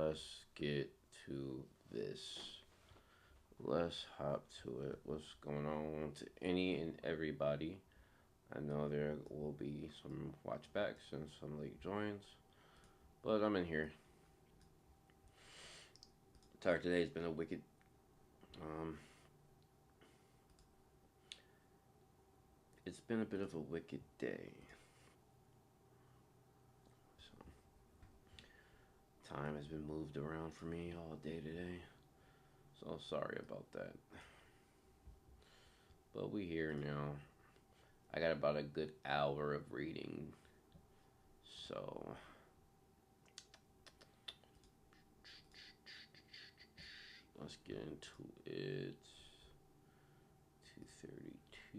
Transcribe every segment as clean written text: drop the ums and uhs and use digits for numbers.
let's get to this. Let's hop to it. What's going on to any and everybody? I know there will be some watchbacks and some late joins, but I'm in here. Tired today has been a wicked. Um, it's been a bit of a wicked day. So time has been moved around for me all day today. So sorry about that. But we here now. I got about a good hour of reading. So let's get into it. 232.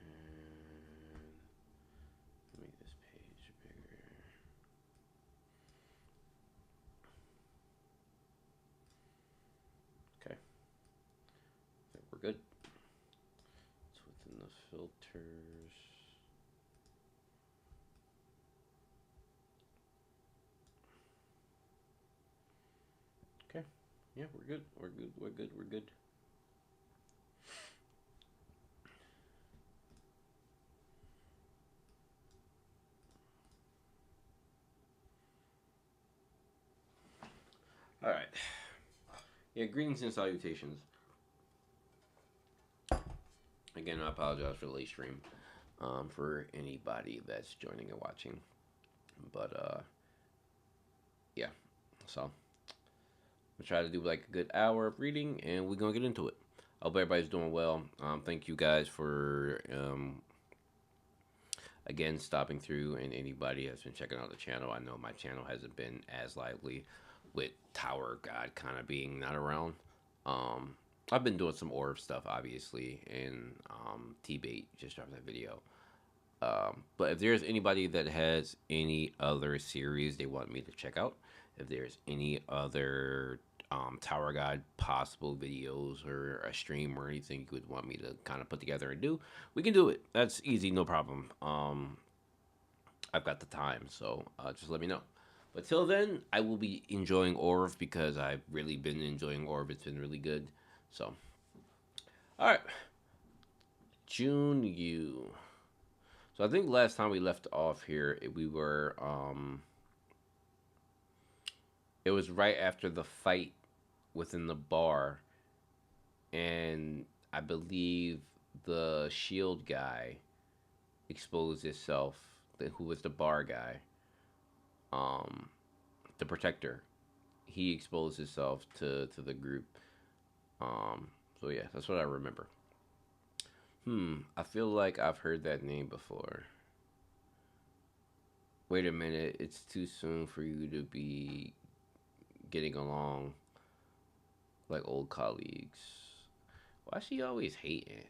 And make this page bigger. Okay. I think we're good. It's within the filters. Okay. Yeah, we're good. We're good. We're good. We're good. All right. Yeah, greetings and salutations. Again, I apologize for the late stream. For anybody that's joining and watching, but yeah. So we'll try to do like a good hour of reading, and we're gonna get into it. I hope everybody's doing well. Thank you guys for again stopping through, and anybody has been checking out the channel. I know my channel hasn't been as lively with Tower God kind of being not around. Um, I've been doing some orb stuff, obviously, and T-Bait just dropped that video. But if there's anybody that has any other series they want me to check out, if there's any other Tower Guide possible videos or a stream or anything you would want me to kind of put together and do, we can do it. That's easy, no problem. I've got the time, so just let me know. But till then, I will be enjoying Orv because I've really been enjoying Orv. It's been really good. So, all right, June Yu. So I think last time we left off here, we were it was right after the fight within the bar, and I believe the shield guy exposed himself, who was the bar guy, um, the protector. He exposed himself to the group. So yeah, that's what I remember. I feel like I've heard that name before. Wait a minute, it's too soon for you to be getting along like old colleagues. Why she always hating?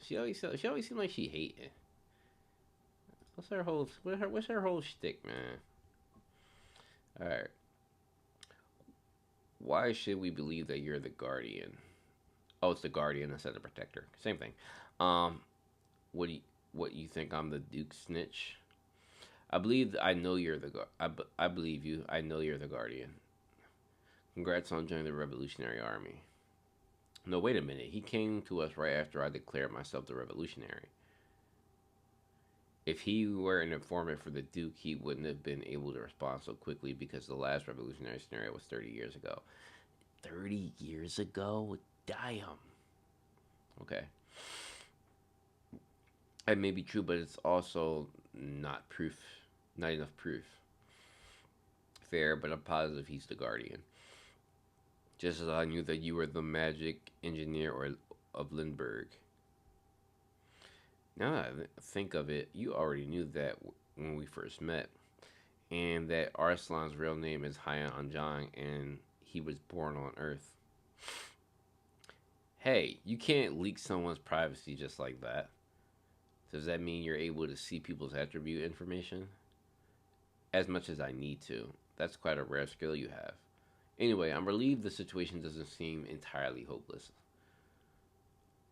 She always seems like she hating. What's her whole shtick, man? All right. Why should we believe that you're the guardian? Oh, it's the guardian instead of the protector. Same thing. Um, what you think I'm the Duke snitch? I believe I know you're the I believe you. I know you're the guardian. Congrats on joining the Revolutionary Army. No, wait a minute. He came to us right after I declared myself the revolutionary. If he were an informant for the Duke, he wouldn't have been able to respond so quickly because the last revolutionary scenario was 30 years ago. 30 years ago? Damn. Okay. That may be true, but it's also not proof. Not enough proof. Fair, but I'm positive he's the guardian. Just as I knew that you were the magic engineer of Lindbergh. Now that I think of it, you already knew that when we first met. And that Arslan's real name is Haya Anjang, and he was born on Earth. Hey, you can't leak someone's privacy just like that. Does that mean you're able to see people's attribute information? As much as I need to. That's quite a rare skill you have. Anyway, I'm relieved the situation doesn't seem entirely hopeless.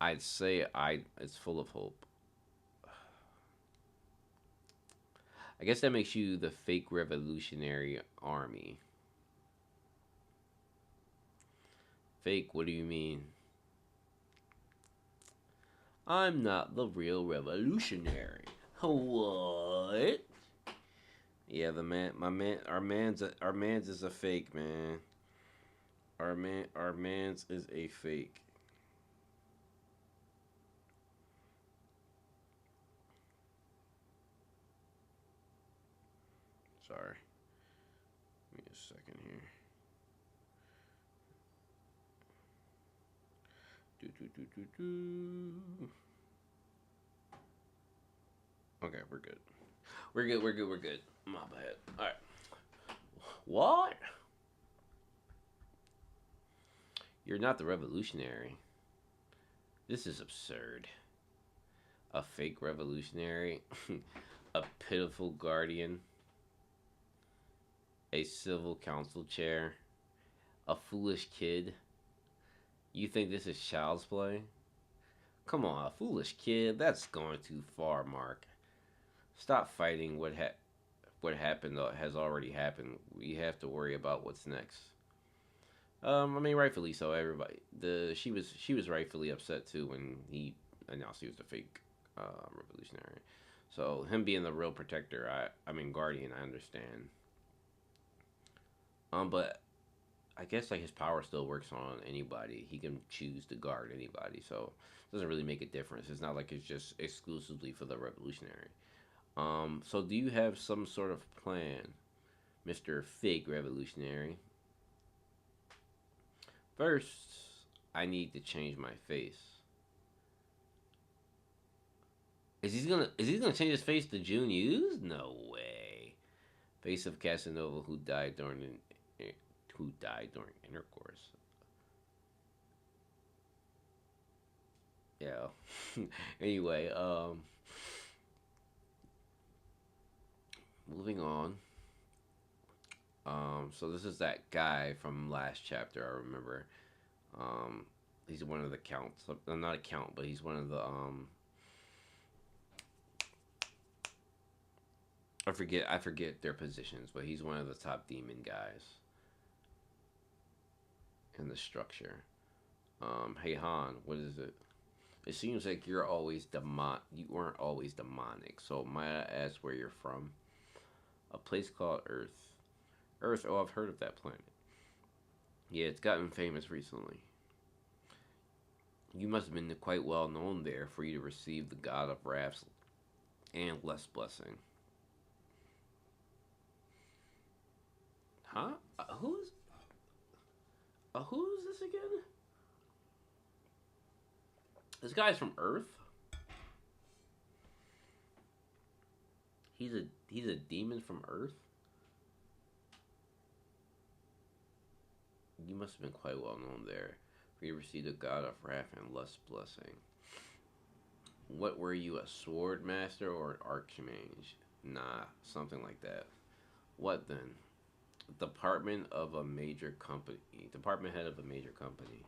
I'd say it's full of hope. I guess that makes you the fake Revolutionary Army. Fake? What do you mean? I'm not the real revolutionary. What? Yeah, the man, my man, our man's is a fake, man. Our man's is a fake. Sorry, give me a second here. Do do do do do. Okay, we're good. We're good. We're good. We're good. My bad. All right. What? You're not the revolutionary. This is absurd. A fake revolutionary, a pitiful guardian, a civil council chair, a foolish kid. You think this is child's play? Come on, a foolish kid. That's going too far, Mark. Stop fighting what happened has already happened. We have to worry about what's next. I mean, rightfully so. Everybody, she was rightfully upset too when he announced he was the fake revolutionary. So him being the real protector, I mean guardian, I understand. But I guess like his power still works on anybody. He can choose to guard anybody, so it doesn't really make a difference. It's not like it's just exclusively for the revolutionary. So do you have some sort of plan, Mister Fake Revolutionary? First, I need to change my face. Is he gonna change his face to June Hughes? No way. Face of Casanova who died during intercourse. Yeah. Anyway, moving on. So this is that guy from last chapter. I remember. He's one of the counts. Not a count, but he's one of the I forget their positions, but he's one of the top demon guys in the structure. Hey Han, what is it? It seems like you're always demon. You weren't always demonic. So might I ask where you're from? A place called Earth. Earth. Oh, I've heard of that planet. Yeah, it's gotten famous recently. You must have been quite well known there for you to receive the God of Wrath's and less blessing. Huh? Who's this again? This guy's from Earth. He's a demon from Earth. You must have been quite well known there, for you received the God of Wrath and lust blessing. What were you, a sword master or an archmage? Nah, something like that. What then? Department of a major company. Department head of a major company.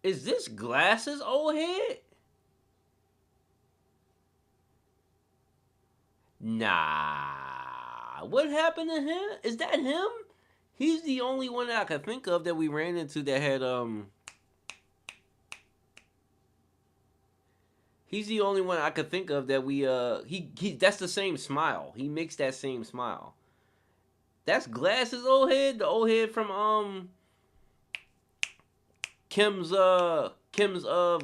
Is this glasses, old head? Nah. What happened to him? Is that him? He's the only one that I could think of that we ran into that had He's the only one I could think of that he that's the same smile. He makes that same smile. That's glasses, old head, the old head from Kim's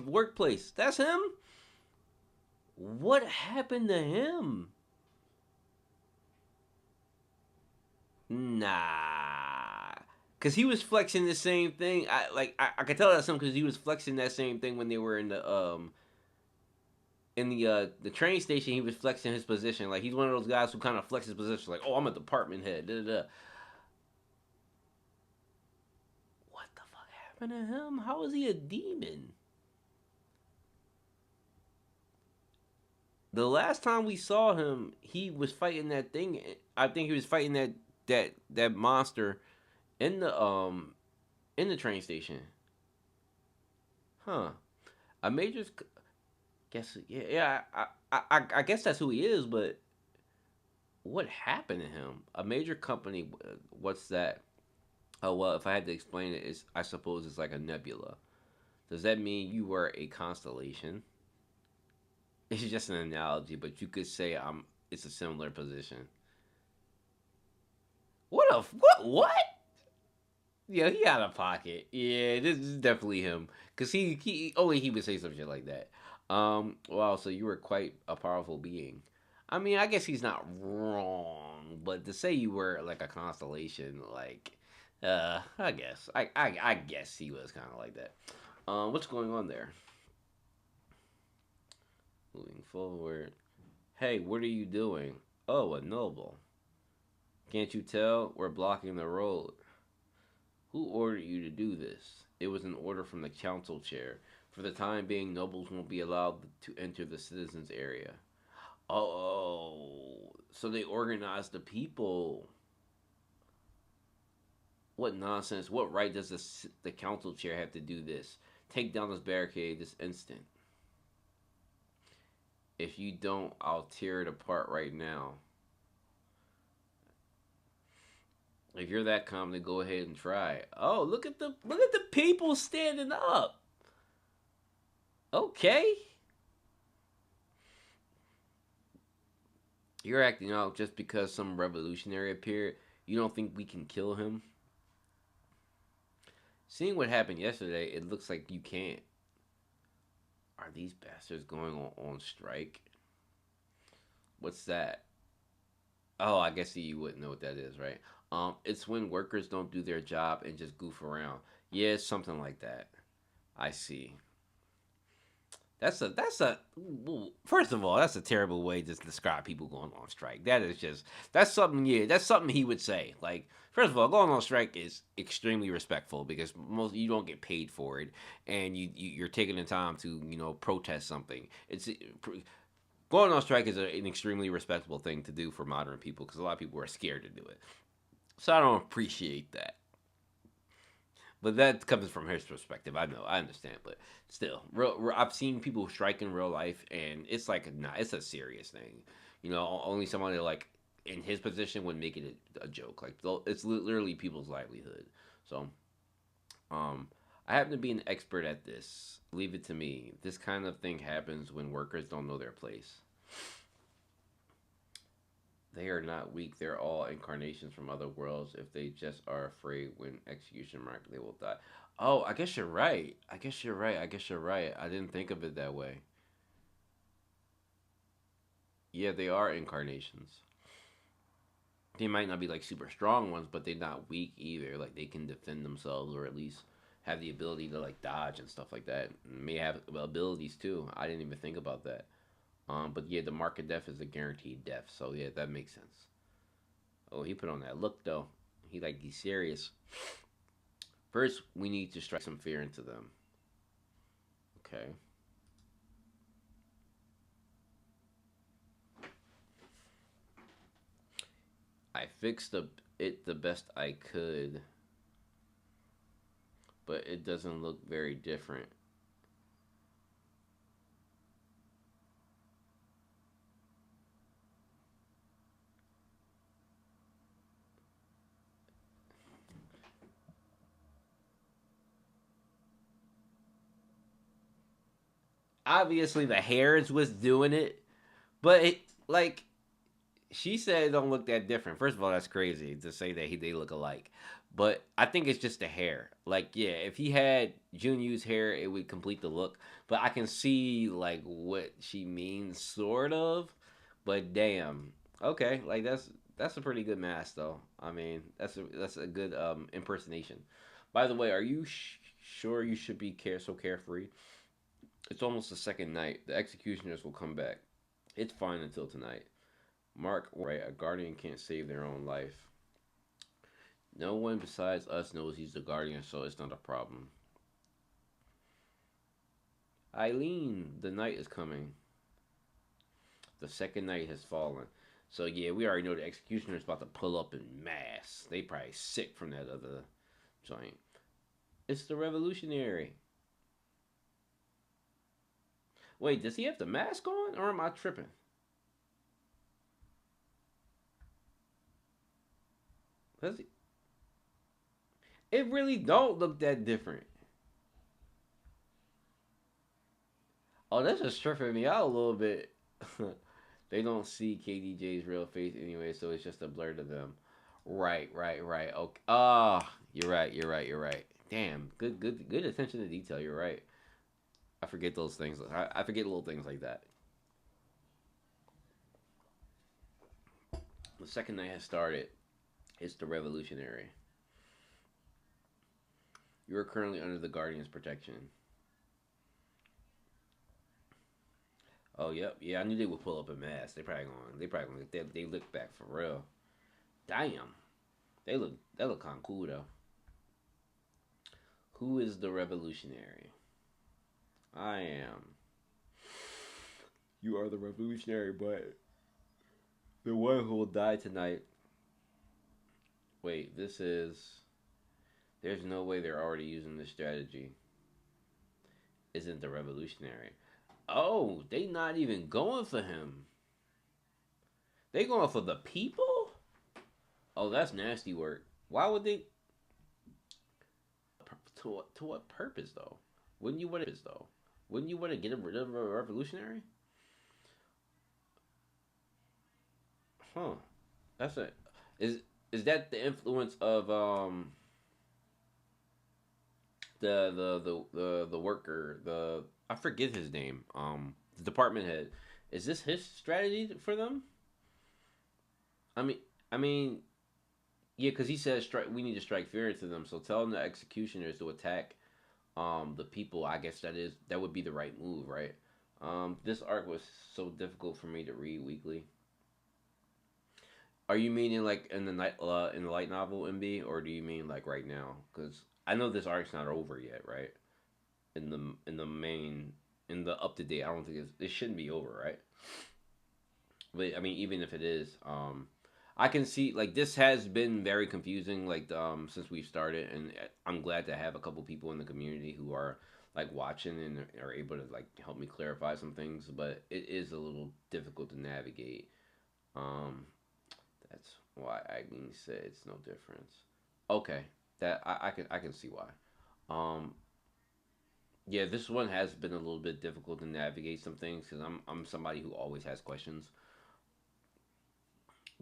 workplace. That's him? What happened to him? Nah. Cause he was flexing the same thing. I could tell that's him because he was flexing that same thing when they were in the train station. He was flexing his position. Like he's one of those guys who kind of flexes his position. Like, oh, I'm a department head. Da, da, da. What the fuck happened to him? How is he a demon? The last time we saw him, he was fighting that thing. I think he was fighting that monster in the train station. Huh. A major's Guess yeah. I guess that's who he is, but what happened to him? A major company. What's that? Oh well, if I had to explain it, it's I suppose it's like a nebula. Does that mean you were a constellation? It's just an analogy, but you could say I'm. It's a similar position. What? Yeah, he out of pocket. Yeah, this is definitely him. Cause he only he would say some shit like that. Wow, so you were quite a powerful being. I mean, I guess he's not wrong, but to say you were like a constellation, like, I guess he was kind of like that. What's going on there? Moving forward. Hey, what are you doing? Oh, a noble. Can't you tell we're blocking the road? Who ordered you to do this? It was an order from the council chair. For the time being, nobles won't be allowed to enter the citizens' area. Oh, so they organized the people. What nonsense. What right does the council chair have to do this? Take down this barricade this instant. If you don't, I'll tear it apart right now. If you're that calm, then go ahead and try. Oh, look at the people standing up. Okay. You're acting out just because some revolutionary appeared. You don't think we can kill him? Seeing what happened yesterday, it looks like you can't. Are these bastards going on strike? What's that? Oh, I guess you wouldn't know what that is, right? It's when workers don't do their job and just goof around. Yeah, it's something like that. I see. That's a first of all, that's a terrible way to describe people going on strike. That is just that's something yeah, that's something he would say. Like first of all, going on strike is extremely respectful because most you don't get paid for it and you're taking the time to, protest something. It's going on strike is an extremely respectable thing to do for modern people because a lot of people are scared to do it. So I don't appreciate that. But that comes from his perspective. I know, I understand, but still, I've seen people strike in real life, and it's like, nah, it's a serious thing. Only somebody like in his position would make it a joke. Like it's literally people's livelihood. So, um, I happen to be an expert at this. Leave it to me. This kind of thing happens when workers don't know their place. They are not weak. They're all incarnations from other worlds. If they just are afraid when execution mark, they will die. Oh, I guess you're right. I guess you're right. I guess you're right. I didn't think of it that way. Yeah, they are incarnations. They might not be like super strong ones, but they're not weak either. Like they can defend themselves or at least have the ability to like dodge and stuff like that. May have abilities too. I didn't even think about that. But yeah, the mark of death is a guaranteed death. So yeah, that makes sense. Oh, he put on that look though. He's serious. First, we need to strike some fear into them. Okay. I fixed it the best I could, but it doesn't look very different. Obviously, the hairs was doing it, but like she said, it don't look that different. First of all, that's crazy to say that they look alike. But I think it's just the hair. Like, yeah, if he had Junyu's hair, it would complete the look. But I can see like what she means, sort of. But damn, okay, like that's a pretty good mask, though. I mean, that's a good impersonation. By the way, are you sure you should be so carefree? It's almost the second night. The executioners will come back. It's fine until tonight. Mark, right? A guardian can't save their own life. No one besides us knows he's the guardian, so it's not a problem. Eileen, the night is coming. The second night has fallen. So yeah, we already know the executioner's about to pull up in mass. They probably sick from that other joint. It's the revolutionary. Wait, does he have the mask on, or am I tripping? Does he? It really don't look that different. Oh, that's just tripping me out a little bit. They don't see KDJ's real face anyway, so it's just a blur to them. Right, right, right. Okay. Ah, you're right. You're right. You're right. Damn. Good attention to detail. You're right. I forget those things. I forget little things like that. The second night has started. It's the revolutionary. You are currently under the Guardian's protection. Oh, yep. Yeah, I knew they would pull up a mask. They probably gonna, they look back for real. Damn. They look kind of cool though. Who is the revolutionary? I am. You are the revolutionary, but the one who will die tonight. Wait, this is. There's no way they're already using this strategy. Isn't the revolutionary? Oh, they not even going for him. They going for the people? Oh, that's nasty work. Why would they? To what purpose though? Wouldn't you want to get rid of a revolutionary? Huh? That's it. Is that the influence of the worker, the I forget his name, the department head? Is this his strategy for them? I mean, I mean, yeah, because he says strike. We need to strike fear into them. So tell them the executioners to attack the people. I guess that would be the right move, right? This arc was so difficult for me to read weekly. Are you meaning like in the light novel MB, or do you mean like right now? Because I know this arc's not over yet, right? In the main in the up to date, I don't think it shouldn't be over, right? But I mean, even if it is, I can see like this has been very confusing like since we started, and I'm glad to have a couple people in the community who are like watching and are able to like help me clarify some things. But it is a little difficult to navigate. Um, that's why Agni said it's no difference. Okay, that I can see why. Um, yeah, this one has been a little bit difficult to navigate some things because I'm somebody who always has questions,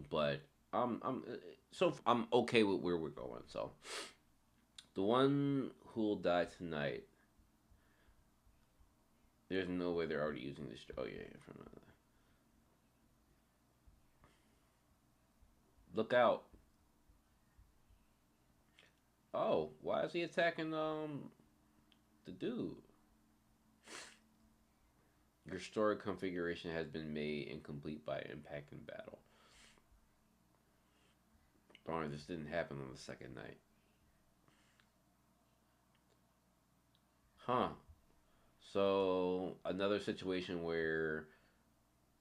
but I'm okay with where we're going. So the one who will die tonight. There's no way they're already using this. Oh yeah, from look out. Oh, why is he attacking the dude? Your story configuration has been made incomplete by impact in battle. Darn, this didn't happen on the second night. Huh. So another situation where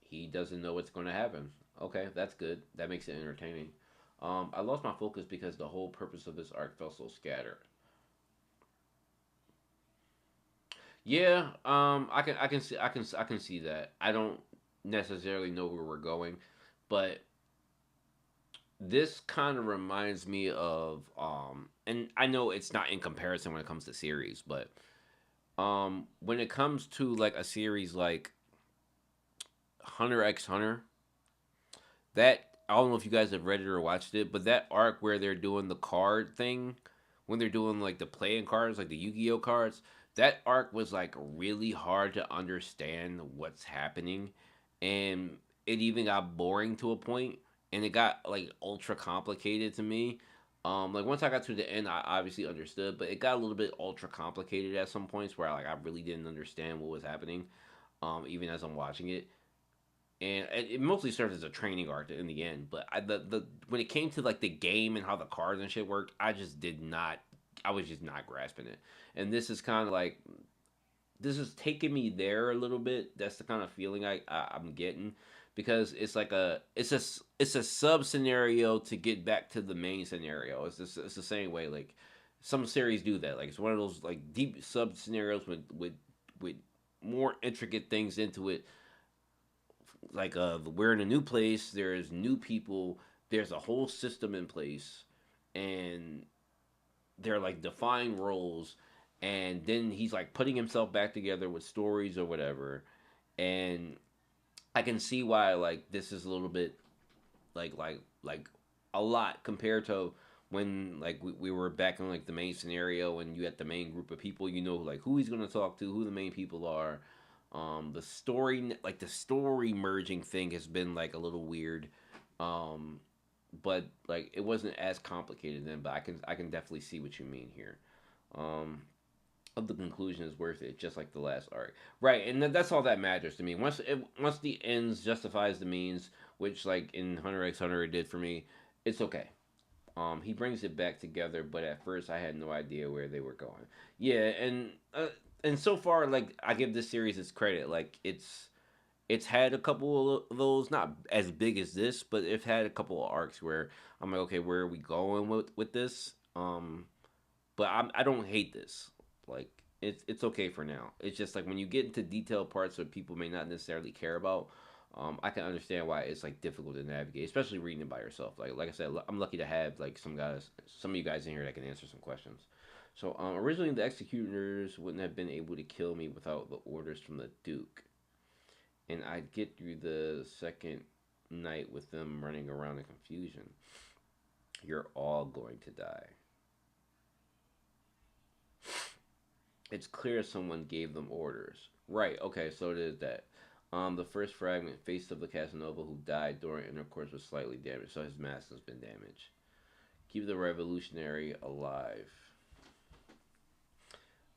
he doesn't know what's going to happen. Okay, that's good. That makes it entertaining. I lost my focus because the whole purpose of this arc felt so scattered. Yeah, I can see that. I don't necessarily know where we're going, but this kind of reminds me of and I know it's not in comparison when it comes to series, but when it comes to like a series like Hunter x Hunter, that I don't know if you guys have read it or watched it, but that arc where they're doing the card thing, when they're doing like the playing cards, like the Yu-Gi-Oh cards, that arc was like really hard to understand what's happening, and it even got boring to a point, and it got like ultra complicated to me. Like once I got to the end, I obviously understood, but it got a little bit ultra complicated at some points where like I really didn't understand what was happening, even as I'm watching it, and it mostly served as a training arc in the end. But the when it came to like the game and how the cards and shit worked, I just did not. I was just not grasping it. And this is kind of like this is taking me there a little bit. That's the kind of feeling I'm getting because it's a sub scenario to get back to the main scenario. It's the same way like some series do that. Like it's one of those like deep sub scenarios with more intricate things into it. Like we're in a new place. There's new people. There's a whole system in place, and they're like defined roles. And then he's like putting himself back together with stories or whatever. And I can see why like this is a little bit like a lot compared to when like we were back in like the main scenario and you had the main group of people, you know, like who he's gonna talk to, who the main people are. The story, like the story merging thing, has been like a little weird. Um, but like it wasn't as complicated then. But I can definitely see what you mean here. Um, of the conclusion is worth it, just like the last arc, right? And that's all that matters to me. Once the ends justifies the means, which like in Hunter x Hunter it did for me, it's okay. He brings it back together, but at first I had no idea where they were going. Yeah, and so far, like I give this series its credit. Like it's had a couple of those, not as big as this, but it's had a couple of arcs where I'm like, okay, where are we going with this? But I don't hate this. Like it's okay for now. It's just like when you get into detailed parts that people may not necessarily care about. I can understand why it's like difficult to navigate, especially reading it by yourself. Like I said, I'm lucky to have like some of you guys in here that can answer some questions. So originally the executioners wouldn't have been able to kill me without the orders from the Duke, and I'd get through the second night with them running around in confusion. You're all going to die. It's clear someone gave them orders. Right, okay, so it is that. The first fragment, face of the Casanova who died during intercourse, was slightly damaged, so his mask has been damaged. Keep the revolutionary alive.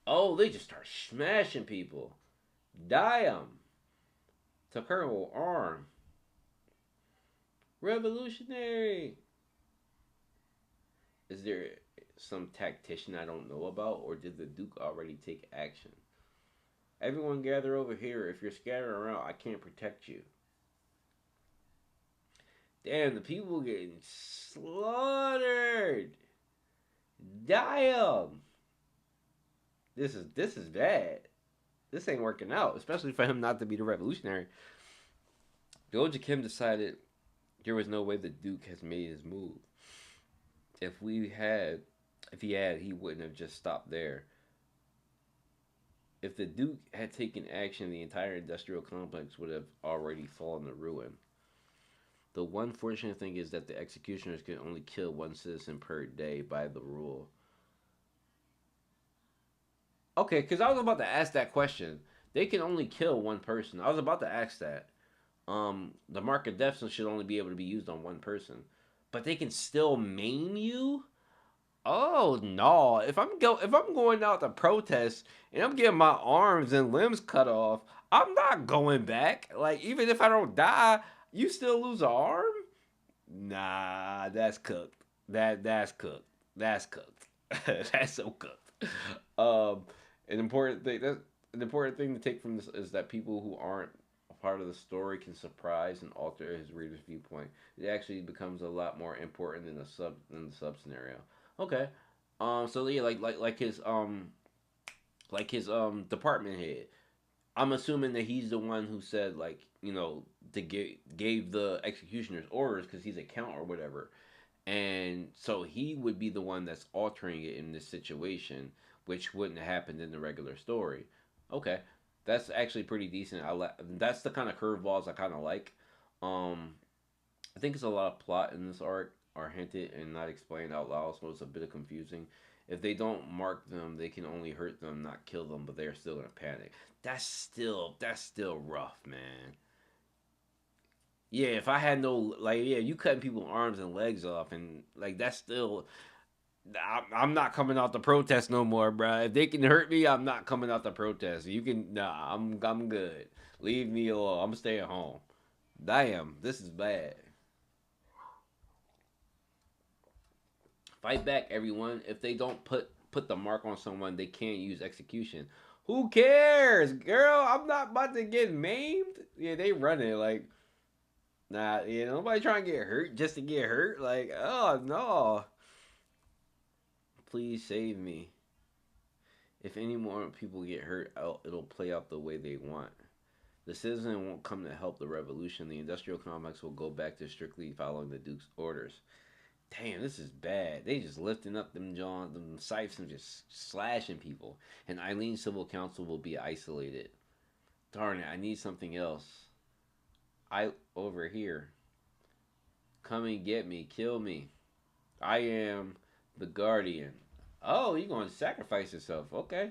Oh, they just start smashing people. Die 'em. Took her whole arm. Revolutionary. Is there some tactician I don't know about, or did the Duke already take action? Everyone gather over here. If you're scattered around, I can't protect you. Damn, the people getting slaughtered. Damn. This is bad. This ain't working out, especially for him not to be the revolutionary. Doja Kim decided there was no way the Duke has made his move. If we had, if he had, he wouldn't have just stopped there. If the Duke had taken action, the entire industrial complex would have already fallen to ruin. The one fortunate thing is that the executioners can only kill one citizen per day by the rule. Okay, because I was about to ask that question. They can only kill one person. I was about to ask that. The mark of death should only be able to be used on one person, but they can still maim you. Oh no! If I'm going out to protest and I'm getting my arms and limbs cut off, I'm not going back. Like even if I don't die, you still lose an arm. Nah, that's cooked. That's cooked. That's cooked. That's so cooked. Um, an important thing to take from this is that people who aren't a part of the story can surprise and alter his reader's viewpoint. It actually becomes a lot more important in the sub scenario. Okay. So yeah, like his department head. I'm assuming that he's the one who said like gave the executioners orders because he's a count or whatever, and so he would be the one that's altering it in this situation, which wouldn't have happened in the regular story. Okay, that's actually pretty decent. That's the kind of curveballs I kind of like. Um, I think it's a lot of plot in this arc are hinted and not explained out loud, so it's a bit of confusing. If they don't mark them, they can only hurt them, not kill them, but they're still gonna panic. That's still rough, man. Yeah, if I had no like, yeah, you cutting people's arms and legs off, and like that's still. I'm not coming out to protest no more, bro. If they can hurt me, I'm not coming out to protest. You can, nah, I'm good. Leave me alone. I'm staying home. Damn, this is bad. Fight back, everyone. If they don't put the mark on someone, they can't use execution. Who cares, girl? I'm not about to get maimed. Yeah, they run it like, nah. Yeah, nobody trying to get hurt just to get hurt. Like, oh no, please save me. If any more people get hurt, it'll play out the way they want. The citizen won't come to help the revolution. The industrial complex will go back to strictly following the Duke's orders. Damn, this is bad. They just lifting up them scythes and just slashing people. And Eileen's civil council will be isolated. Darn it, I need something else. I over here. Come and get me, kill me. I am the guardian. Oh, you going to sacrifice yourself? Okay.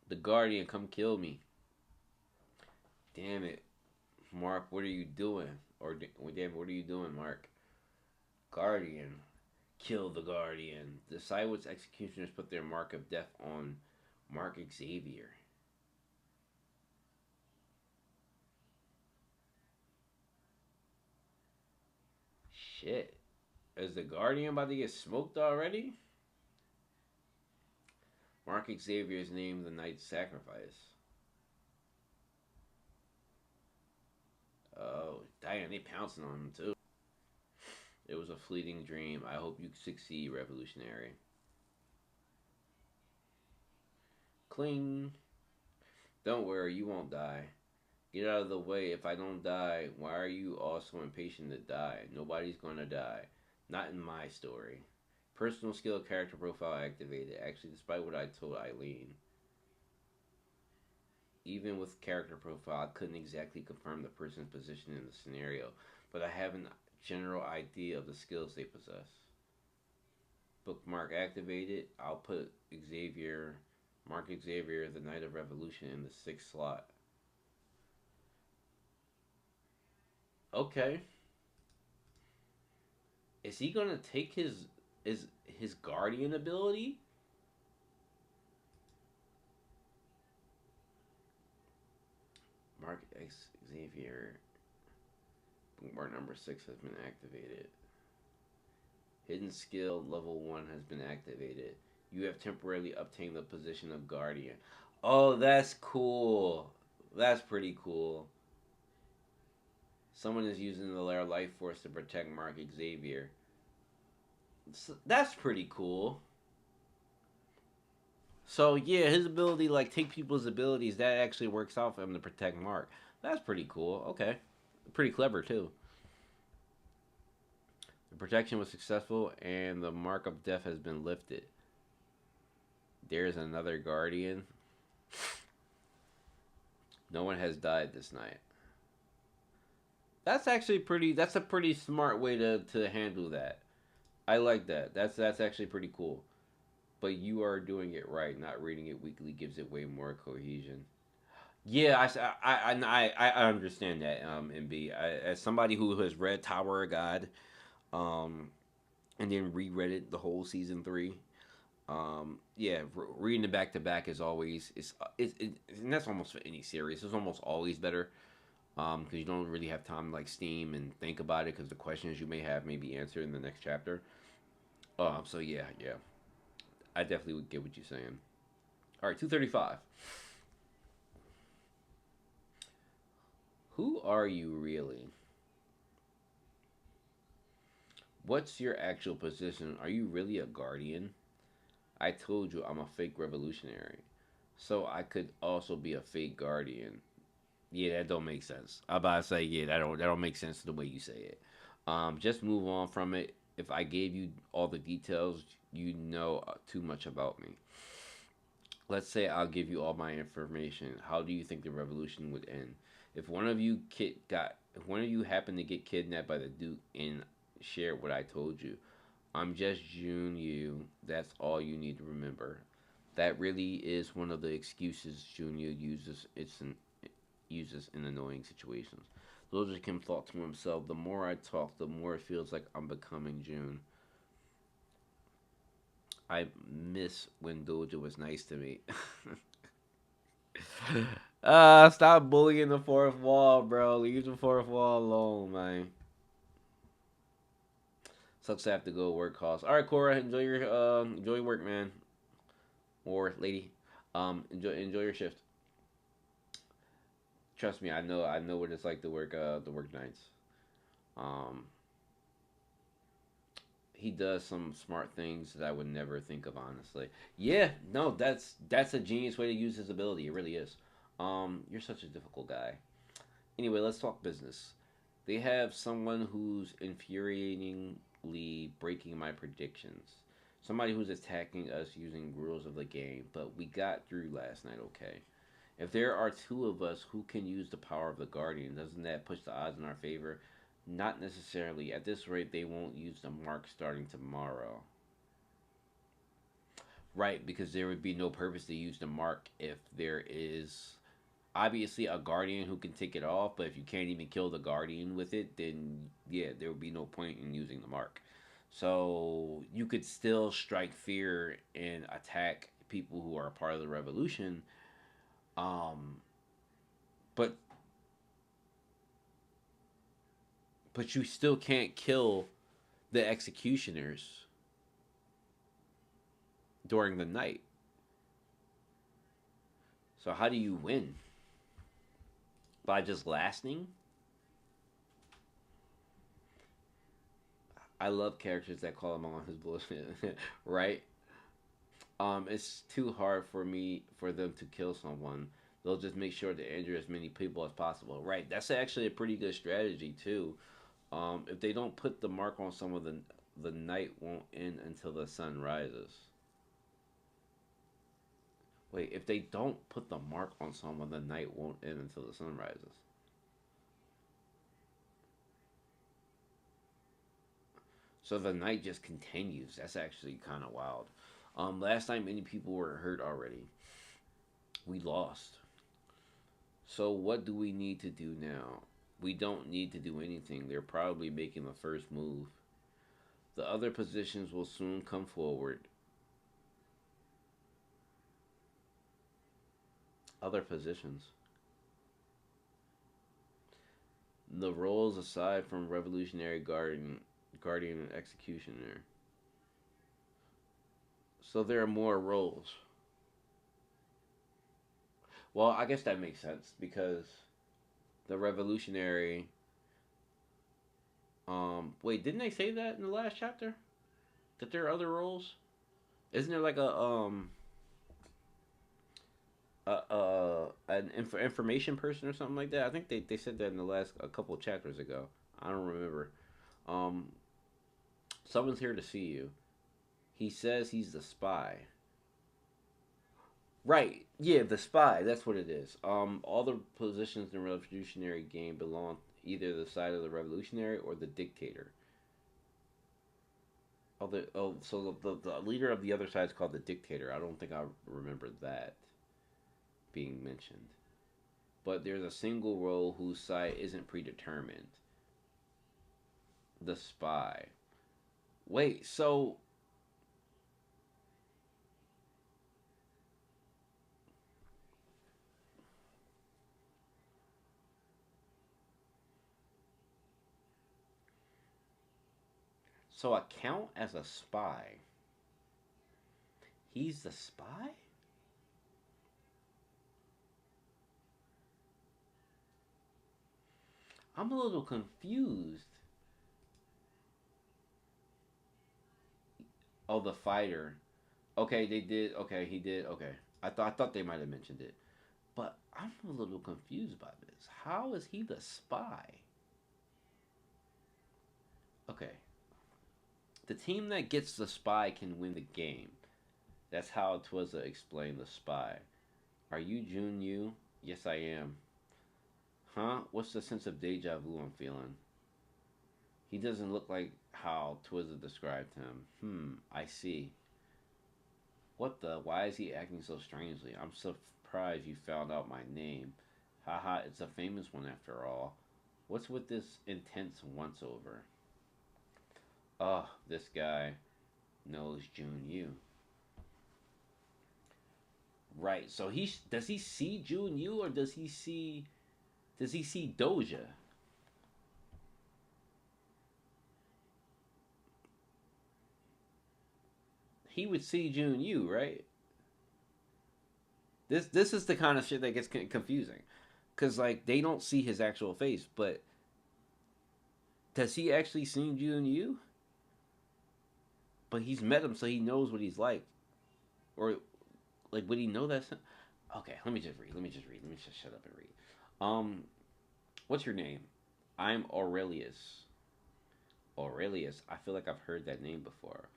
The guardian, come kill me. Damn it, Mark. What are you doing? Or damn, what are you doing, Mark? Guardian, kill the guardian. The Cywit's executioners put their mark of death on Mark Xavier. Shit. Is the guardian about to get smoked already? Mark Xavier is named the Knight's Sacrifice. Oh, damn, they pouncing on him too. It was a fleeting dream. I hope you succeed, revolutionary. Cling. Don't worry, you won't die. Get out of the way. If I don't die, why are you all so impatient to die? Nobody's gonna die. Not in my story. Personal skill character profile activated. Actually, despite what I told Eileen, even with character profile, I couldn't exactly confirm the person's position in the scenario, but I have a general idea of the skills they possess. Bookmark activated. I'll put Xavier, Mark Xavier, the Knight of Revolution, in the 6th slot. Okay. Is he gonna take his guardian ability? Mark X Xavier. Bookmark number 6 has been activated. Hidden skill level 1 has been activated. You have temporarily obtained the position of guardian. Oh, that's cool. That's pretty cool. Someone is using the Lair Life Force to protect Mark Xavier. So that's pretty cool. So yeah, his ability, like take people's abilities, that actually works out for him to protect Mark. That's pretty cool. Okay, pretty clever too. The protection was successful, and the mark of death has been lifted. There's another guardian. No one has died this night. That's actually pretty. That's a pretty smart way to handle that. I like that. That's actually pretty cool. But you are doing it right. Not reading it weekly gives it way more cohesion. Yeah, I understand that. MB, as somebody who has read Tower of God, um, and then reread it the whole season 3. Yeah, reading it back to back is always and that's almost for any series. It's almost always better. Because you don't really have time to like steam and think about it because the questions you may have may be answered in the next chapter. So yeah, yeah, I definitely would get what you're saying. All right, 235. Who are you really? What's your actual position? Are you really a guardian? I told you I'm a fake revolutionary. So I could also be a fake guardian. Yeah, that don't make sense. I'm about to say, yeah, that don't make sense the way you say it. Just move on from it. If I gave you all the details, you know too much about me. Let's say I'll give you all my information. How do you think the revolution would end? If one of you if one of you happened to get kidnapped by the Duke and share what I told you, I'm just June you. That's all you need to remember. That really is one of the excuses Junior uses in annoying situations. Lil Kim thought to himself, the more I talk, the more it feels like I'm becoming June. I miss when Doja was nice to me. Stop bullying the fourth wall, bro. Leave the fourth wall alone, man. Sucks to have to go work calls. All right, Cora, enjoy your work, man, or lady. Enjoy your shift. Trust me, I know what it's like to work nights. Um, he does some smart things that I would never think of, honestly. Yeah, no, that's a genius way to use his ability. It really is. You're such a difficult guy. Anyway, let's talk business. They have someone who's infuriatingly breaking my predictions. Somebody who's attacking us using rules of the game, but we got through last night okay. If there are two of us who can use the power of the Guardian, doesn't that push the odds in our favor? Not necessarily. At this rate, they won't use the mark starting tomorrow. Right, because there would be no purpose to use the mark if there is obviously a guardian who can take it off, but if you can't even kill the guardian with it, then yeah, there would be no point in using the mark. So you could still strike fear and attack people who are a part of the revolution, um, but you still can't kill the executioners during the night. So how do you win? By just lasting? I love characters that call him on his bullshit, right? It's too hard for me for them to kill someone. They'll just make sure to injure as many people as possible. Right. That's actually a pretty good strategy too. If they don't put the mark on someone, the night won't end until the sun rises. Wait, if they don't put the mark on someone, the night won't end until the sun rises. So the night just continues. That's actually kind of wild. Last night many people were hurt already. We lost. So what do we need to do now? We don't need to do anything. They're probably making the first move. The other positions will soon come forward. Other positions. The roles aside from Revolutionary Guardian and Executioner. So there are more roles. Well, I guess that makes sense because the Revolutionary. Wait, didn't they say that in the last chapter? That there are other roles? Isn't there like an information person or something like that? I think they said that in the last a couple of chapters ago. I don't remember. Um, Someone's here to see you. He says he's the spy. Right. Yeah, the spy. That's what it is. All the positions in the revolutionary game belong either the side of the revolutionary or the dictator. So the leader of the other side is called the dictator. I don't think I remember that being mentioned. But there's a single role whose side isn't predetermined. The spy. Wait, so I count as a spy. He's the spy? I'm a little confused. Oh, the fighter. Okay, they did. Okay, he did. Okay, I thought they might have mentioned it, but I'm a little confused by this. How is he the spy? Okay, the team that gets the spy can win the game. That's how Twiza explained the spy. Are you Jun Yu? Yes, I am. Huh? What's the sense of deja vu I'm feeling? He doesn't look like how Twiza described him. I see. What the? Why is he acting so strangely? I'm surprised you found out my name. Haha, it's a famous one after all. What's with this intense once over? Oh, this guy knows Jun Yu. Right. So he does he see Jun Yu or does he see Doja? He would see Jun Yu, right? This is the kind of shit that gets confusing, cause like they don't see his actual face, but does he actually see Jun Yu? but he's met him, so he knows what he's like. Or like, would he know that? Okay, let me just read. Let me just read. Let me just shut up and read. What's your name? I'm Aurelius. Aurelius. I feel like I've heard that name before,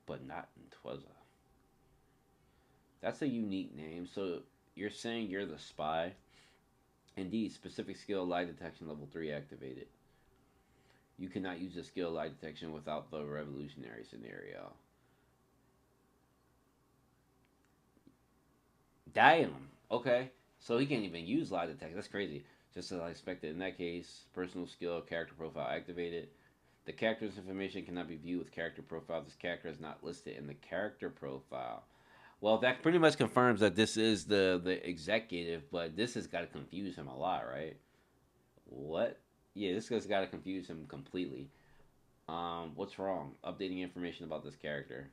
but not in Twiza. That's a unique name. So you're saying you're the spy? Indeed, specific skill lie detection level 3 activated. You cannot use the skill lie detection without the revolutionary scenario. Damn. Okay. So he can't even use lie detection. That's crazy. Just as I expected. In that case, personal skill, character profile activated. The character's information cannot be viewed with character profile. This character is not listed in the character profile. Well, that pretty much confirms that this is the executive, but this has got to confuse him a lot, right? What? Yeah, this has got to confuse him completely. What's wrong? Updating information about this character.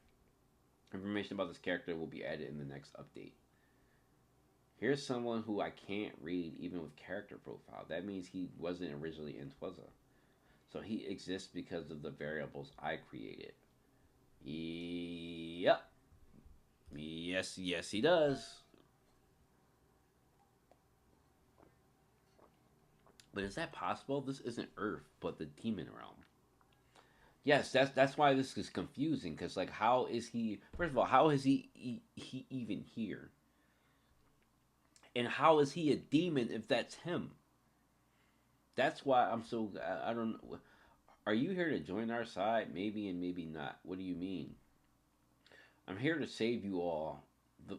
Information about this character will be added in the next update. Here's someone who I can't read even with character profile. That means he wasn't originally in Twiza. So he exists because of the variables I created. Yep. Yes, yes, he does. But is that possible? This isn't Earth, but the demon realm. Yes, that's why this is confusing. Because like, how is he? First of all, how is he even here? And how is he a demon if that's him? That's why I'm so I don't know. Are you here to join our side? Maybe and maybe not. What do you mean? I'm here to save you all.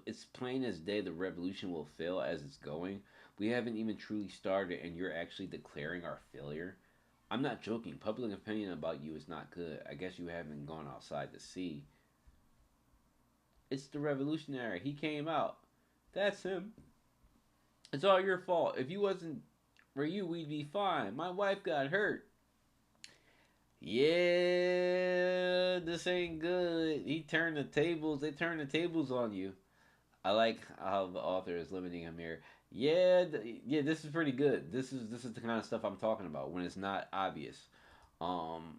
It's plain as day the revolution will fail as it's going. We haven't even truly started, and you're actually declaring our failure. I'm not joking. Public opinion about you is not good. I guess you haven't gone outside to see. It's the revolutionary. He came out. That's him. It's all your fault. If you wasn't for you, we'd be fine. My wife got hurt. Yeah, this ain't good. He turned the tables. They turned the tables on you. I like how the author is limiting him here. Yeah, yeah, this is pretty good. This is the kind of stuff I'm talking about when it's not obvious. Um,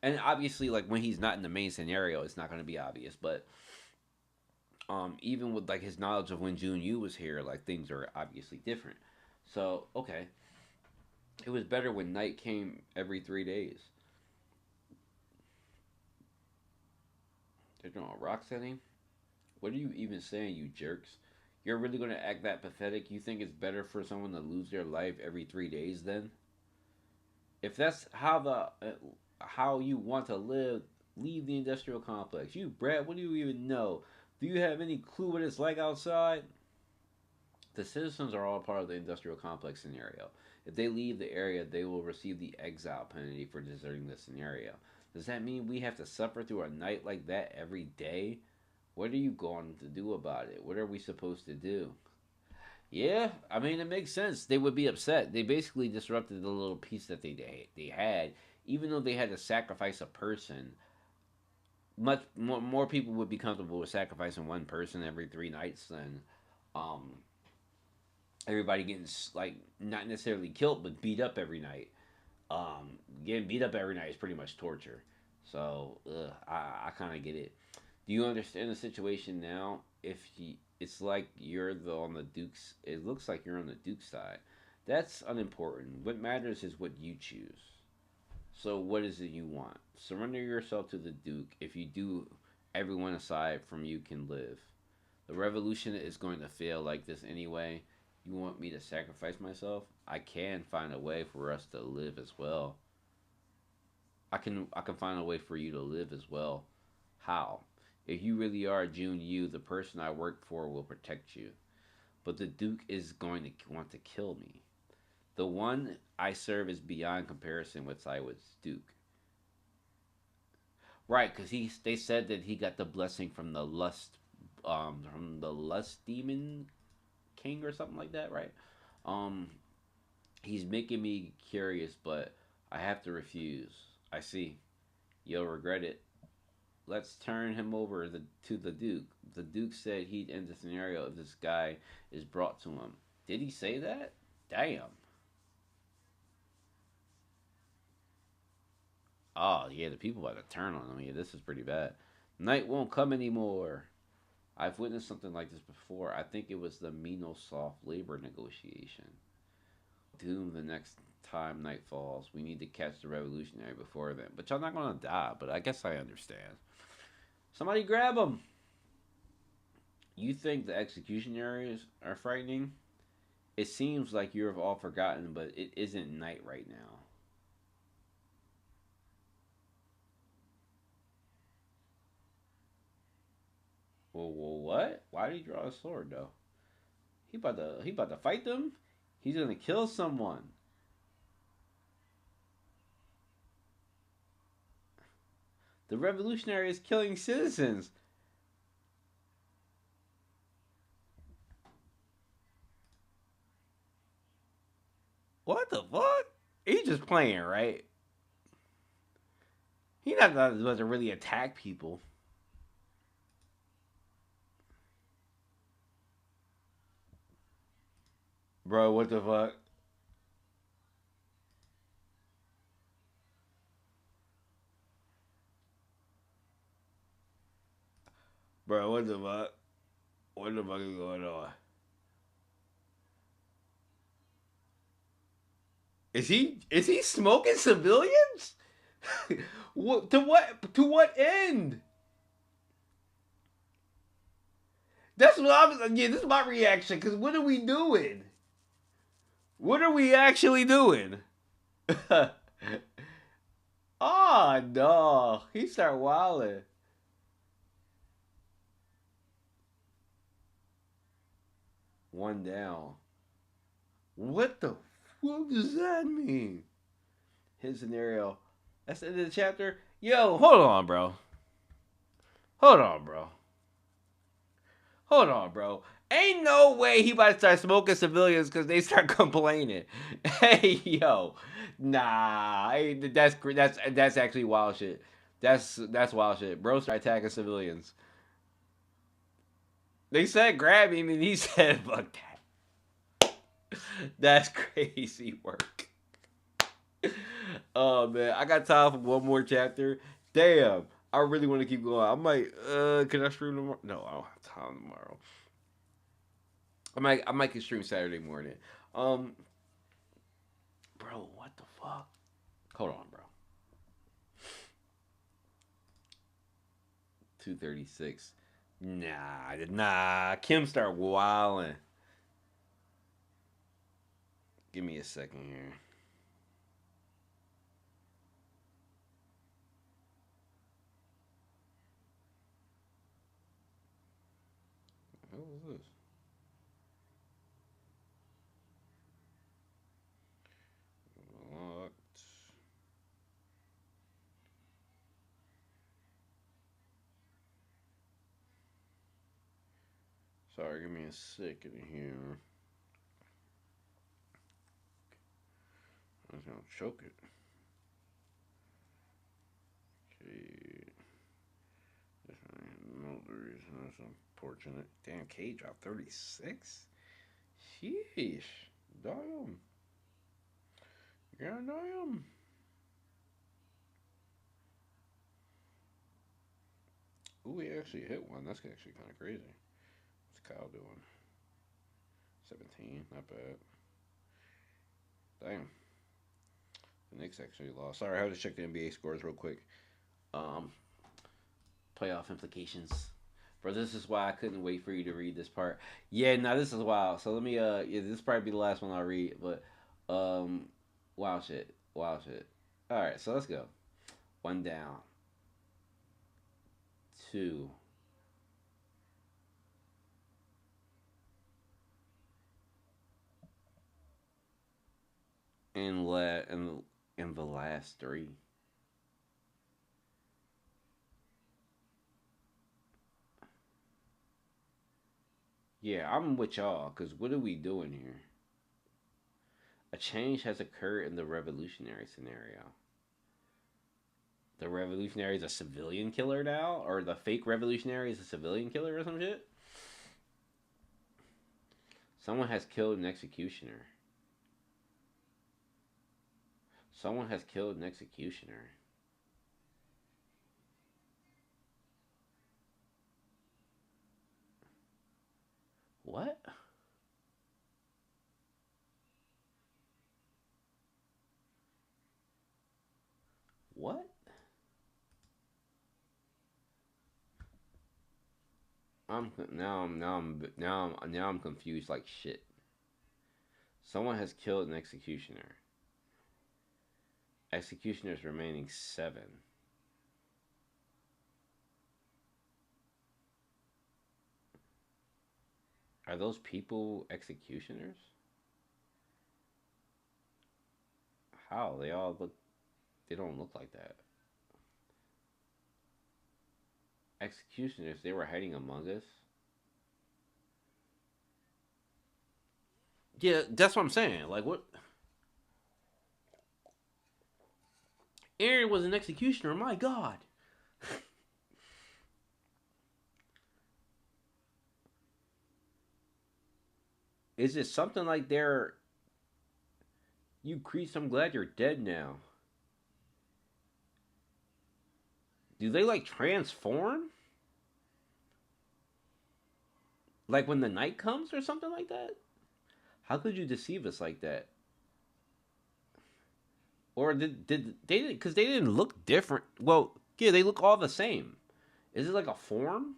and obviously, like when he's not in the main scenario, it's not going to be obvious. But even with like his knowledge of when Jun Yu was here, like things are obviously different. So okay, it was better when night came every 3 days. They're doing a rock setting. What are you even saying, you jerks? You're really going to act that pathetic? You think it's better for someone to lose their life every 3 days then? If that's how you want to live, leave the industrial complex. You brat, what do you even know? Do you have any clue what it's like outside? The citizens are all part of the industrial complex scenario. If they leave the area, they will receive the exile penalty for deserting the scenario. Does that mean we have to suffer through a night like that every day? What are you going to do about it? What are we supposed to do? Yeah, I mean it makes sense. They would be upset. They basically disrupted the little piece that they had, even though they had to sacrifice a person. Much more people would be comfortable with sacrificing one person every 3 nights than um, everybody getting like not necessarily killed but beat up every night. Getting beat up every night is pretty much torture. So I kind of get it. Do you understand the situation now? If it's like you're on the Duke's, it looks like you're on the Duke's side. That's unimportant. What matters is what you choose. So what is it you want? Surrender yourself to the Duke. If you do, everyone aside from you can live. The revolution is going to fail like this anyway. You want me to sacrifice myself? I can find a way for us to live as well. I can find a way for you to live as well. How? If you really are Jun Yu, the person I work for will protect you. But the Duke is going to want to kill me. The one I serve is beyond comparison with Saiwa's Duke. Right, because they said that he got the blessing from the lust demon king or something like that, right? Um, he's making me curious, but I have to refuse. I see. You'll regret it. Let's turn him over to the Duke. The Duke said he'd end the scenario if this guy is brought to him. Did he say that? Damn. Oh, yeah, the people about to turn on him. Yeah, this is pretty bad. Night won't come anymore. I've witnessed something like this before. I think it was the Minosoft labor negotiation. Doom the next time night falls. We need to catch the revolutionary before then. But y'all not gonna die. But I guess I understand. Somebody grab him. You think the executionaries are frightening? It seems like you have all forgotten, but it isn't night right now. Well, what? Why did he draw a sword though? He about to fight them. He's gonna kill someone. The revolutionary is killing citizens. What the fuck? He's just playing, right? He not supposed to really attack people. Bro, what the fuck? Bro, what the fuck? What the fuck is going on? Is he smoking civilians? What end? That's what I was. Yeah, this is my reaction. Cause what are we doing? What are we actually doing? Oh no, he start wilding. One down. What the fuck does that mean? His scenario. That's the end of the chapter. Yo, hold on, bro. Hold on, bro. Hold on, bro. Ain't no way he about to start smoking civilians because they start complaining. Hey, yo, nah, that's actually wild shit. That's wild shit. Bro, start attacking civilians. They said grab him, and he said, "Fuck that." That's crazy work. Oh man, I got time for one more chapter. Damn, I really want to keep going. I might. Can I stream tomorrow? No, I don't have time tomorrow. I might can stream Saturday morning. Um, bro, what the fuck? Hold on, bro. 236. Nah. Kim start wilding. Give me a second here. What was this? Locked. Sorry, give me a second here. I was gonna choke it. Okay. No, the reason that's unfortunate. Damn, K dropped 36? Sheesh. Damn. Yeah, damn. Ooh, he actually hit one. That's actually kind of crazy. What's Kyle doing? 17. Not bad. Damn. The Knicks actually lost. Sorry, I had to check the NBA scores real quick. Um, Playoff implications. Bro, this is why I couldn't wait for you to read this part. Yeah, now this is wild. So let me yeah, this probably be the last one I'll read, but wild shit. Wild shit. Alright, so let's go. One down. Two. And the last three. Yeah, I'm with y'all, cause what are we doing here? A change has occurred in the revolutionary scenario. The revolutionary is a civilian killer now, or the fake revolutionary is a civilian killer or some shit. Someone has killed an executioner. Someone has killed an executioner. What? What? Now I'm confused like shit. Someone has killed an executioner. Executioners remaining 7. Are those people executioners? How? They all look. They don't look like that. Executioners. They were hiding among us. Yeah, that's what I'm saying. Like what? Aaron was an executioner. My God. Is it something like they're you creeps? I'm glad you're dead now. Do they like transform? Like when the night comes or something like that? How could you deceive us like that? Or did they didn't because they didn't look different? Well, yeah, they look all the same. Is it like a form?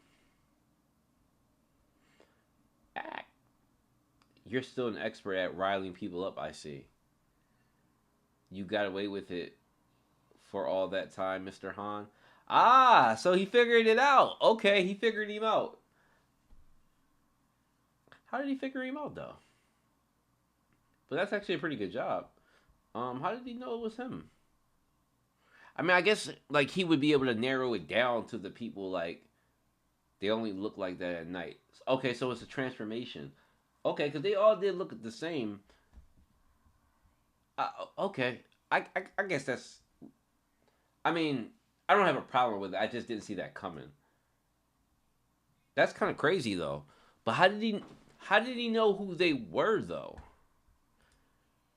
Ah, you're still an expert at riling people up. I see. You got away with it for all that time, Mr. Han. Ah, so he figured it out. Okay, he figured him out. How did he figure him out though? But that's actually a pretty good job. How did he know it was him? I mean, I guess like he would be able to narrow it down to the people like they only look like that at night. Okay, so it's a transformation. Okay, because they all did look the same. Okay, I guess that's. I mean, I don't have a problem with it. I just didn't see that coming. That's kind of crazy though. But how did he? How did he know who they were though?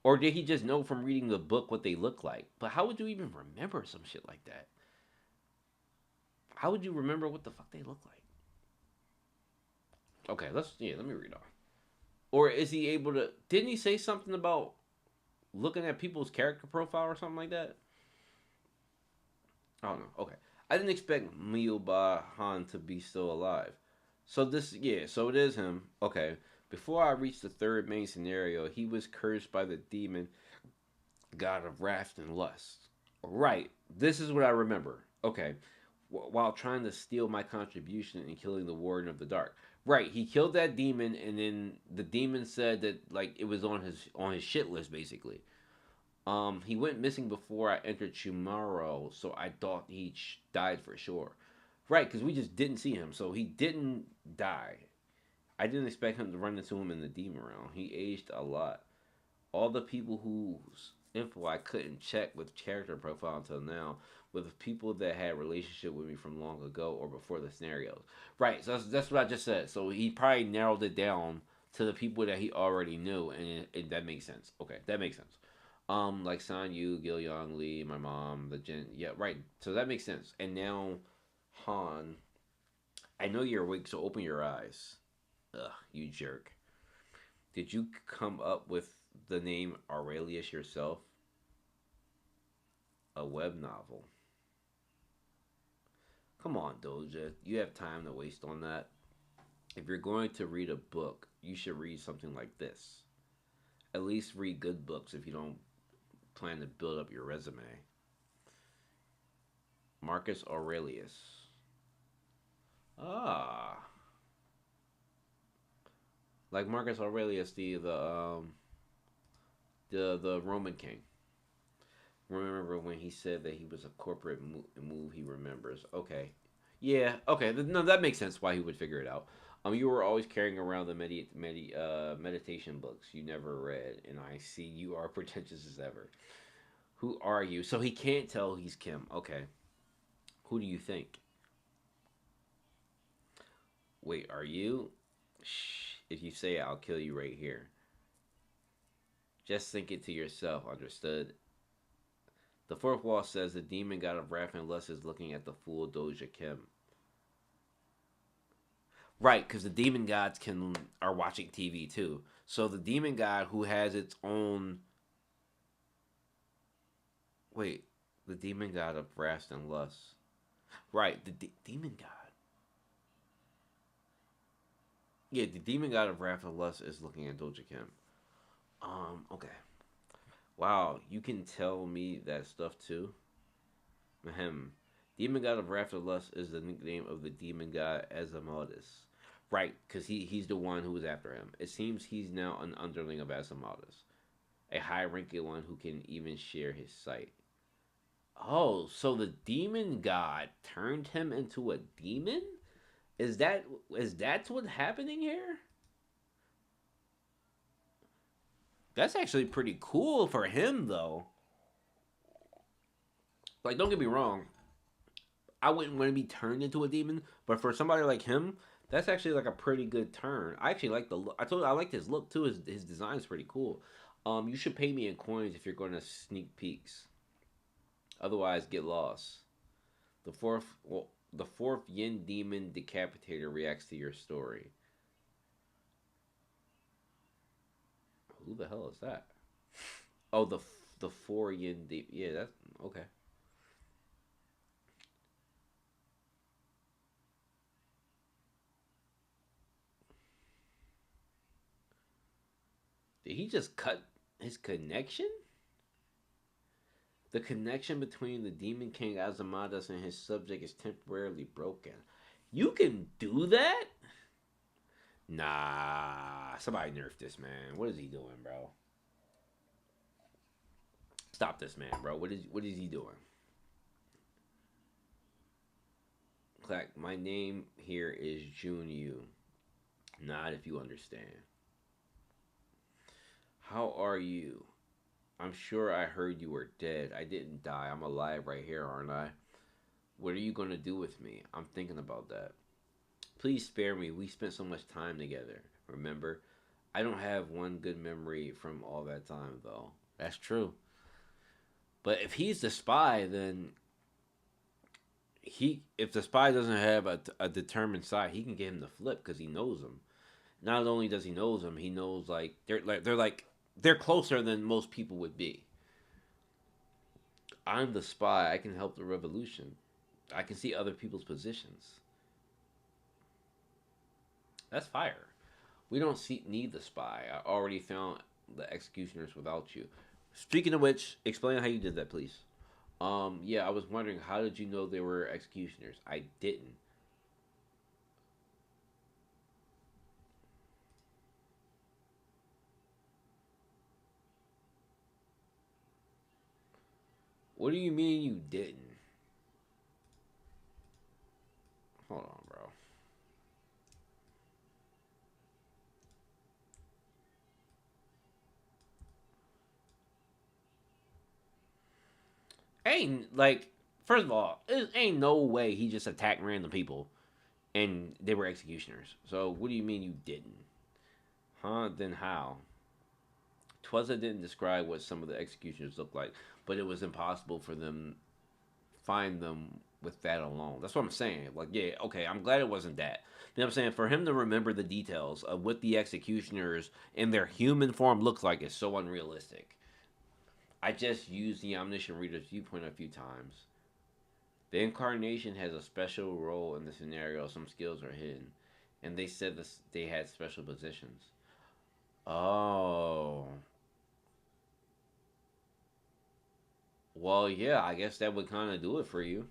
Or did he just know from reading the book what they look like? But how would you even remember some shit like that? How would you remember what the fuck they look like? Okay, let me read on. Or is he able to? Didn't he say something about looking at people's character profile or something like that? I don't know. Okay, I didn't expect Mioba Han to be still alive. So so it is him. Okay, before I reached the third main scenario, he was cursed by the demon god of wrath and lust. Right. This is what I remember. Okay. While trying to steal my contribution in killing the warden of the dark. Right. He killed that demon, and then the demon said that like it was on his shit list basically. He went missing before I entered tomorrow, so I thought he died for sure. Right, because we just didn't see him, so he didn't die. I didn't expect him to run into him in the demon realm. He aged a lot. All the people whose info I couldn't check with character profile until now, with people that had relationship with me from long ago or before the scenarios. Right, so that's what I just said. So he probably narrowed it down to the people that he already knew, and that makes sense. Okay, that makes sense. Like San Yu, Gil Yang Lee, my mom, the Jin. Yeah, right. So that makes sense. And now, Han, I know you're awake, so open your eyes. Ugh, you jerk. Did you come up with the name Aurelius yourself? A web novel. Come on, Doja. You have time to waste on that. If you're going to read a book, you should read something like this. At least read good books if you don't plan to build up your resume. Marcus Aurelius. Ah, like Marcus Aurelius, the Roman king. Remember when he said that he was a corporate move he remembers. Okay. Yeah, okay. No, that makes sense why he would figure it out. You were always carrying around the meditation books you never read, and I see you are pretentious as ever. Who are you? So he can't tell he's Kim. Okay. Who do you think? Wait, are you? Shh. If you say it, I'll kill you right here. Just think it to yourself, understood? The fourth wall says the demon god of wrath and lust is looking at the fool Doja Kim. Right, because the demon gods can are watching TV too. So the demon god who has its own wait, the demon god of wrath and lust. Right, the demon god. Yeah, the demon god of wrath and lust is looking at Doja Kim. Okay. Wow, you can tell me that stuff too. Ahem. Demon god of wrath and lust is the nickname of the demon god Asimodeus. Right, because he's the one who was after him. It seems he's now an underling of Asimodeus, a high-ranking one who can even share his sight. Oh, so the demon god turned him into a demon? Is that what's happening here? That's actually pretty cool for him though. Like don't get me wrong, I wouldn't want to be turned into a demon, but for somebody like him, that's actually like a pretty good turn. I actually like the look. I told you I liked his look too. His design is pretty cool. You should pay me in coins if you're going to sneak peeks. Otherwise, get lost. The fourth Yin Demon Decapitator reacts to your story. Who the hell is that? Oh, the four Yin Demon. Yeah, that's okay. Did he just cut his connection? The connection between the Demon King Azimadas and his subject is temporarily broken. You can do that? Nah, somebody nerf this man. What is he doing, bro? Stop this man, bro. What is he doing? Clack, my name here is Jun Yu. Not if you understand. How are you? I'm sure I heard you were dead. I didn't die. I'm alive right here, aren't I? What are you gonna do with me? I'm thinking about that. Please spare me. We spent so much time together. Remember? I don't have one good memory from all that time, though. That's true. But if he's the spy, then if the spy doesn't have a determined side, he can get him to flip because he knows him. Not only does he knows him, he knows they're closer than most people would be. I'm the spy. I can help the revolution. I can see other people's positions. That's fire. We don't need the spy. I already found the executioners without you. Speaking of which, explain how you did that, please. Yeah, I was wondering how did you know they were executioners? I didn't. What do you mean you didn't? Hold on, bro. Ain't like first of all, it ain't no way he just attacked random people and they were executioners. So what do you mean you didn't? Huh? Then how? Twiza didn't describe what some of the executioners looked like, but it was impossible for them find them with that alone. That's what I'm saying. Like, yeah, okay, I'm glad it wasn't that. You know what I'm saying? For him to remember the details of what the executioners in their human form looks like is so unrealistic. I just used the omniscient reader's viewpoint a few times. The incarnation has a special role in the scenario. Some skills are hidden, and they said they had special positions. Oh, well, yeah. I guess that would kind of do it for you,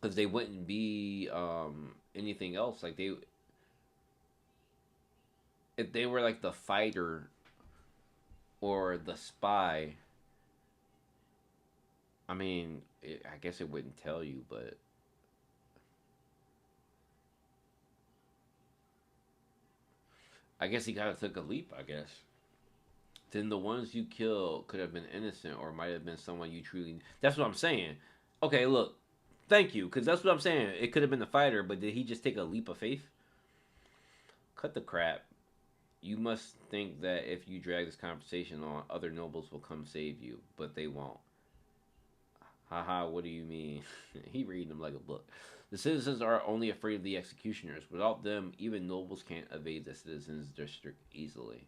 because they wouldn't be anything else. Like if they were like the fighter or the spy. I mean, I guess it wouldn't tell you, but I guess he kind of took a leap. I guess. Then the ones you killed could have been innocent or might have been someone you truly. That's what I'm saying. Okay, look. Thank you, because that's what I'm saying. It could have been the fighter, but did he just take a leap of faith? Cut the crap. You must think that if you drag this conversation on, other nobles will come save you, but they won't. Haha, what do you mean? He reading them like a book. The citizens are only afraid of the executioners. Without them, even nobles can't evade the citizens' district easily.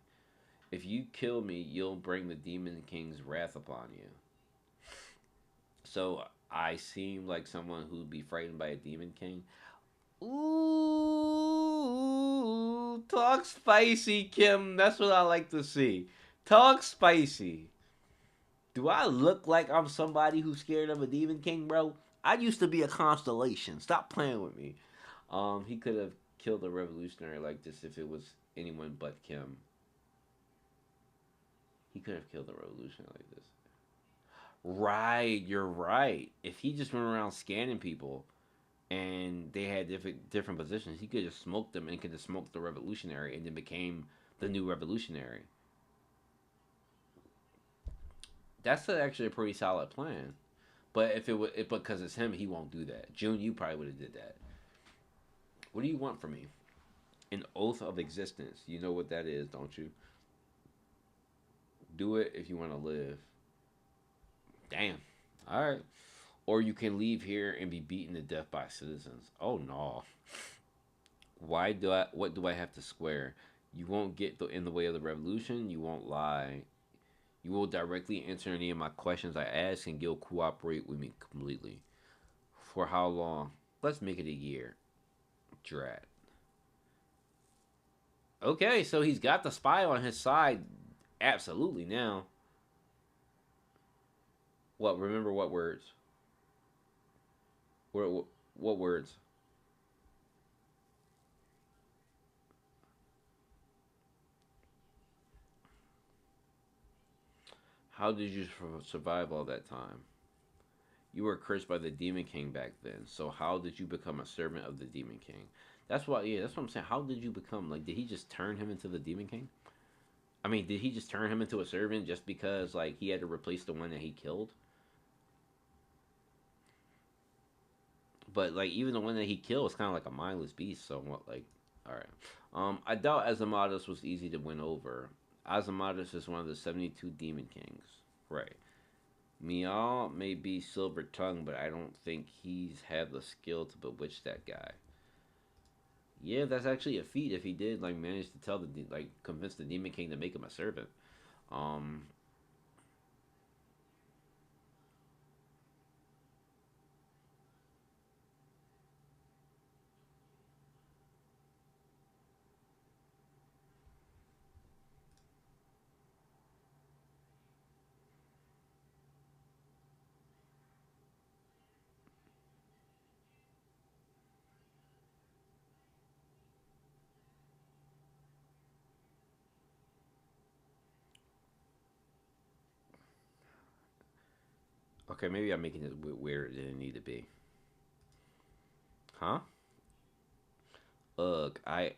If you kill me, you'll bring the Demon King's wrath upon you. So I seem like someone who'd be frightened by a Demon King. Ooh, talk spicy, Kim. That's what I like to see. Talk spicy. Do I look like I'm somebody who's scared of a Demon King, bro? I used to be a constellation. Stop playing with me. He could have killed a revolutionary like this if it was anyone but Kim. He could have killed a revolutionary like this. Right, you're right. If he just went around scanning people and they had different positions, he could just smoke them and could have smoked the revolutionary and then became the new revolutionary. That's actually a pretty solid plan. But if it was because it's him, he won't do that. June, you probably would have did that. What do you want from me? An oath of existence. You know what that is, don't you? Do it if you want to live. Damn. All right. Or you can leave here and be beaten to death by citizens. Oh no. Why do I? What do I have to square? You won't get in the way of the revolution. You won't lie. You will directly answer any of my questions I ask, and you'll cooperate with me completely. For how long? Let's make it a year. Drat. Okay, so he's got the spy on his side. Absolutely now. What? Remember what words? What words? How did you survive all that time? You were cursed by the Demon King back then. So how did you become a servant of the Demon King? That's why. Yeah, that's what I'm saying. How did you become? Like, did he just turn him into the Demon King? I mean, did he just turn him into a servant just because like he had to replace the one that he killed? But like even the one that he killed was kind of like a mindless beast. So what? Like, all right. I doubt Azimatus was easy to win over. Azimatus is one of the 72 Demon Kings. Right. Mial may be silver tongued, but I don't think he's had the skill to bewitch that guy. Yeah, that's actually a feat if he did like manage to tell like convince the Demon King to make him a servant. Um, okay, maybe I'm making it weirder than it need to be. Huh? Ugh, I,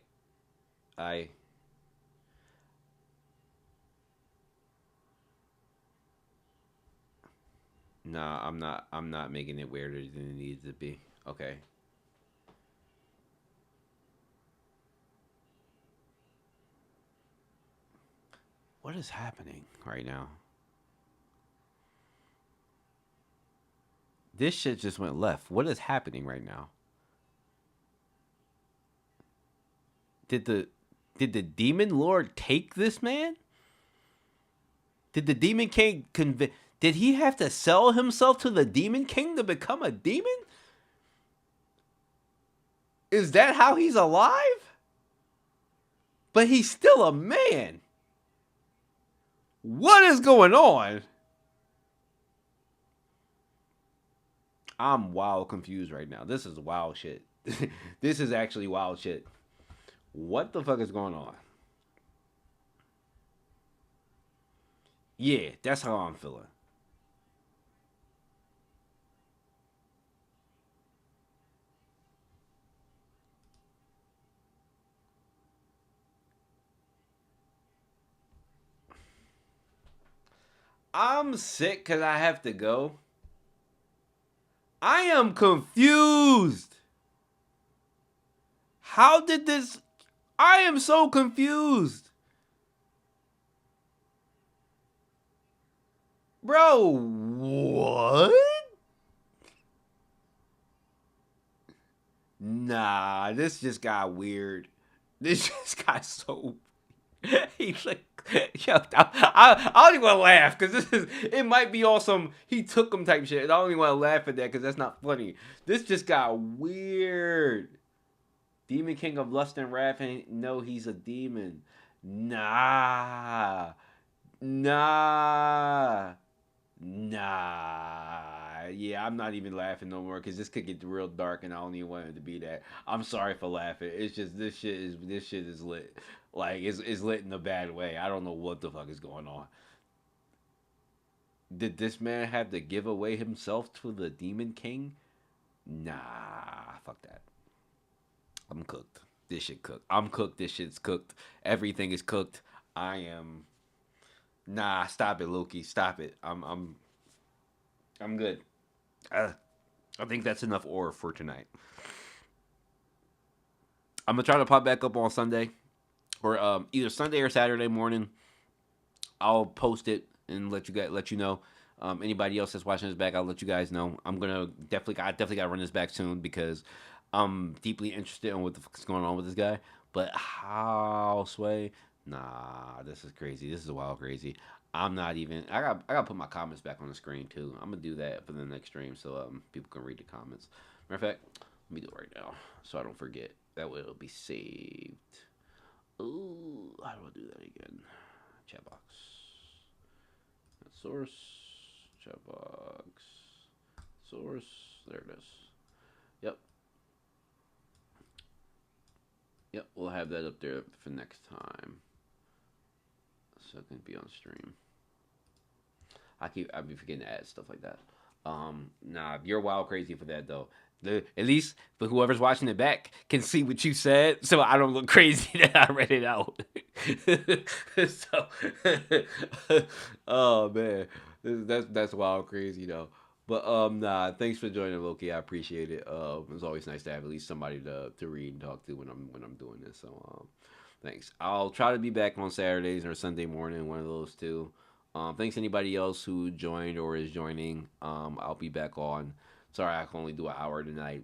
nah, I'm not making it weirder than it needs to be. Okay. What is happening right now? This shit just went left. What is happening right now? Did the did the demon lord take this man? Did the demon king did he have to sell himself to the demon king to become a demon? Is that how he's alive? But he's still a man. What is going on? I'm wild confused right now. This is wild shit. This is actually wild shit. What the fuck is going on? Yeah, that's how I'm feeling. I'm sick because I have to go. I am confused. How did this? I am so confused. Bro, what? Nah, this just got weird. This just got so. He's like, yo, I don't even want to laugh because this is. It might be awesome. He took him type shit. And I don't even want to laugh at that because that's not funny. This just got weird. Demon King of Lust and Wrath, and no, he's a demon. Nah, nah. Nah, yeah, I'm not even laughing no more because this could get real dark, and I don't even want it to be that. I'm sorry for laughing. It's just this shit is lit. Like it's lit in a bad way. I don't know what the fuck is going on. Did this man have to give away himself to the Demon King? Nah, fuck that. I'm cooked. This shit cooked. I'm cooked. This shit's cooked. Everything is cooked. I am. Nah, stop it, Loki. Stop it. I'm good. Uh, I think that's enough ore for tonight. I'm gonna try to pop back up on Sunday, or either Sunday or Saturday morning. I'll post it and let you know. Anybody else that's watching this back, I'll let you guys know. I definitely gotta run this back soon because I'm deeply interested in what the fuck is going on with this guy. But how sway? Nah, this is crazy. This is wild crazy. I'm not even. I got to put my comments back on the screen too. I'm gonna do that for the next stream so people can read the comments. Matter of fact, let me do it right now so I don't forget. That way it'll be saved. Ooh, how do I do that again? Chat box. Source. Chat box. Source. There it is. Yep. Yep. We'll have that up there for next time. So it can be on stream. I be forgetting to add stuff like that. Nah, you're wild crazy for that though. At least for whoever's watching it back can see what you said, so I don't look crazy that I read it out. So, oh man, that's wild crazy though. But nah, thanks for joining, Loki. I appreciate it. It's always nice to have at least somebody to read and talk to when I'm doing this. So thanks. I'll try to be back on Saturdays or Sunday morning, one of those two. Thanks anybody else who joined or is joining. I'll be back on. Sorry, I can only do an hour tonight,